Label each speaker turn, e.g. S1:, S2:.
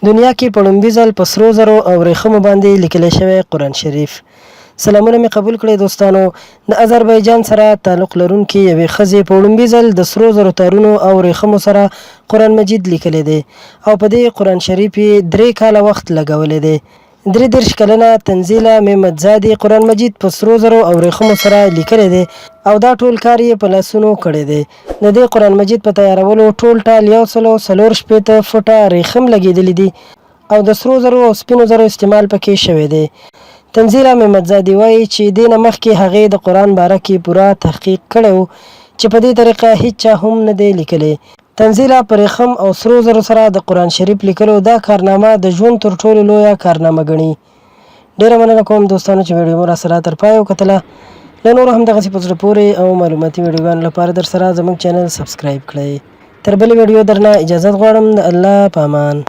S1: دنیا کې په لومړي ځل په سرو زرو او ورېښمو باندې لیکلی شوی قرآن شریف. سلامونه مې قبول کړئ دوستانو. د آذربایجان سره تعلق لرونکې یوې ښځې په لومړي ځل د سرو زرو تارونو او ورېښمو سره قرآن مجید لیکلی دی او په دې قرآن شریف یې 3 کاله وخت لګولی دی. 33 کلنه تنزیله ممدزادې قرآن مجید په سرو زرو او ورېښمو سره لیکلی دی او دا ټول کار یې په لاسونو کړی دی. د دې قرآن مجید په تیارولو ټول ټال 144 فوټه ورېښم لګېدلی دي او د سرو زرو او سپینو زرو استعمال پکې شوی دی. تنزیله ممدزادې وایي چې دې نه مخکې هغې د قرآن باره کې پوره تحقیق کړی و چې په دې طریقه هیڅ چا هم نه دی لیکلی. تنزیله په ورېښم او سرو زرو سره د قرآن شریف لیکلو دا کارنامه د ژوند تر ټولو لویه کارنامه ګڼي. ډېره مننه کوم دوستانو چې ویډیو مو راسره تر پایه وکتله. له نورو همدغسې په زړه پورې او معلوماتي ویډیوګانو لپاره درسره زموږ چینل سبسکرایب کړئ. تر بلې ویډیو درنه اجازت غواړم. د الله په امان.